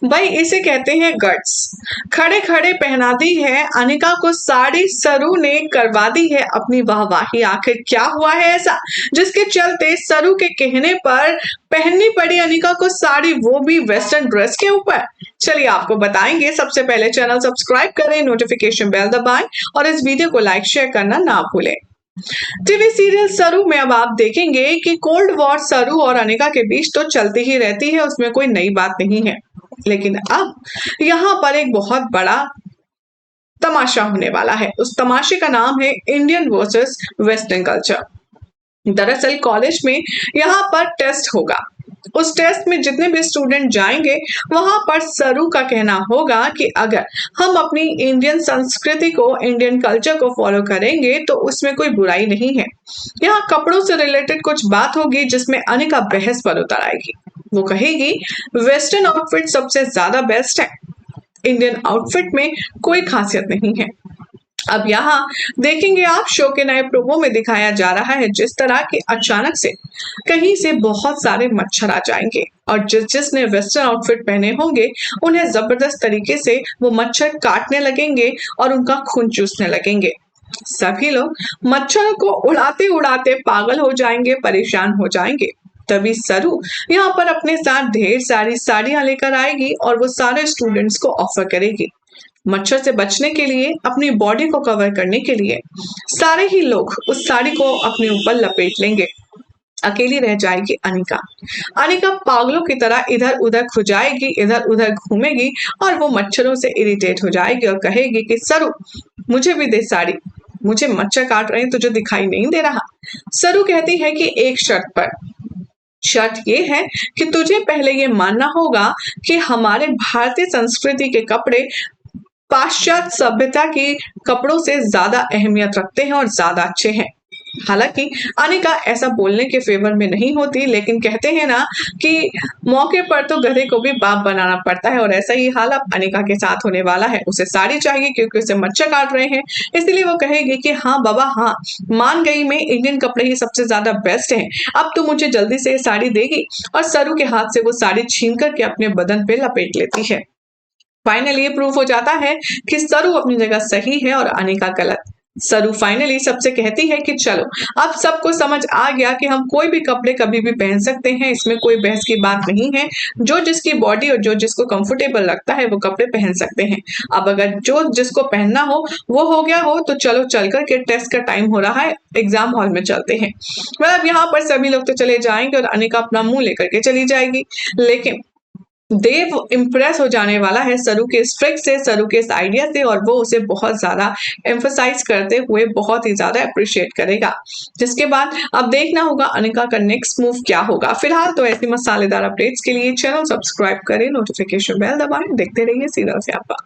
भाई इसे कहते हैं गट्स। खड़े खड़े पहना दी है अनिका को साड़ी, सरू ने करवा दी है अपनी वाहवाही। आखिर क्या हुआ है ऐसा जिसके चलते सरू के कहने पर पहननी पड़ी अनिका को साड़ी, वो भी वेस्टर्न ड्रेस के ऊपर? चलिए आपको बताएंगे। सबसे पहले चैनल सब्सक्राइब करें, नोटिफिकेशन बेल दबाएं और इस वीडियो को लाइक शेयर करना ना भूलें। टीवी सीरियल सरू में अब आप देखेंगे कि कोल्ड वॉर सरू और अनिका के बीच तो चलती ही रहती है, उसमें कोई नई बात नहीं है। लेकिन अब यहाँ पर एक बहुत बड़ा तमाशा होने वाला है। उस तमाशे का नाम है इंडियन वर्सेस वेस्टर्न कल्चर। दरअसल कॉलेज में यहाँ पर टेस्ट होगा। उस टेस्ट में जितने भी स्टूडेंट जाएंगे वहां पर सरू का कहना होगा कि अगर हम अपनी इंडियन संस्कृति को, इंडियन कल्चर को फॉलो करेंगे तो उसमें कोई बुराई नहीं है। यहाँ कपड़ों से रिलेटेड कुछ बात होगी जिसमें अनिका बहस पर उतर आएगी। वो कहेगी वेस्टर्न आउटफिट सबसे ज्यादा बेस्ट है, इंडियन आउटफिट में कोई खासियत नहीं है। अब यहाँ देखेंगे आप, शो के नए प्रोमो में दिखाया जा रहा है जिस तरह के अचानक से कहीं से बहुत सारे मच्छर आ जाएंगे और जिसने वेस्टर्न आउटफिट पहने होंगे उन्हें जबरदस्त तरीके से वो मच्छर काटने लगेंगे और उनका खून चूसने लगेंगे। सभी लोग मच्छरों को उड़ाते उड़ाते पागल हो जाएंगे, परेशान हो जाएंगे। तभी सरू यहाँ पर अपने साथ ढेर सारी साड़ियां लेकर आएगी और वो सारे स्टूडेंट्स को ऑफर करेगी। मच्छर से बचने के लिए, अपनी बॉडी को कवर करने के लिए सारे ही लोग उस साड़ी को अपने ऊपर लपेट लेंगे। अकेली रह जाएगी अनिका। अनिका पागलों की तरह इधर उधर खुजाएगी, इधर उधर घूमेगी और वो मच्छरों से इरिटेट हो जाएगी और कहेगी कि सरू मुझे भी दे साड़ी, मुझे मच्छर काट रहे हैं, तुझे दिखाई नहीं दे रहा? सरू कहती है कि एक शर्त पर। शर्त ये है कि तुझे पहले ये मानना होगा कि हमारे भारतीय संस्कृति के कपड़े पाश्चात्य सभ्यता के कपड़ों से ज्यादा अहमियत रखते हैं और ज्यादा अच्छे हैं। हालांकि अनिका ऐसा बोलने के फेवर में नहीं होती, लेकिन कहते हैं ना कि मौके पर तो गधे को भी बाप बनाना पड़ता है, और ऐसा ही हाल अब अनिका के साथ होने वाला है। उसे साड़ी चाहिए क्योंकि उसे मच्छर काट रहे हैं, इसलिए वो कहेगी कि हाँ बाबा हाँ, मान गई मैं, इंडियन कपड़े ही सबसे ज्यादा बेस्ट हैं, अब तो मुझे जल्दी से साड़ी देगी। और सरू के हाथ से वो साड़ी छीन करके अपने बदन पे लपेट लेती है। फाइनली ये प्रूफ हो जाता है कि सरू अपनी जगह सही है और अनिका गलत। सरू फाइनली सबसे कहती है कि चलो अब सबको समझ आ गया कि हम कोई भी कपड़े कभी भी पहन सकते हैं, इसमें कोई बहस की बात नहीं है। जो जिसकी बॉडी और जो जिसको कंफर्टेबल लगता है वो कपड़े पहन सकते हैं। अब अगर जो जिसको पहनना हो वो हो गया हो तो चलो चल कर के टेस्ट का टाइम हो रहा है, एग्जाम हॉल में चलते हैं। मतलब यहाँ पर सभी लोग तो चले जाएंगे और अनिका अपना मुंह लेकर के चली जाएगी। लेकिन देव इम्प्रेस हो जाने वाला है सरू के इस ट्रिक से, सरू के इस आइडिया से, और वो उसे बहुत ज्यादा एम्फोसाइज करते हुए बहुत ही ज्यादा अप्रिशिएट करेगा। जिसके बाद अब देखना होगा अनिका का नेक्स्ट मूव क्या होगा। फिलहाल तो ऐसी मसालेदार अपडेट्स के लिए चैनल सब्सक्राइब करें, नोटिफिकेशन बेल दबाएं, देखते रहिए सीरियल से आपका।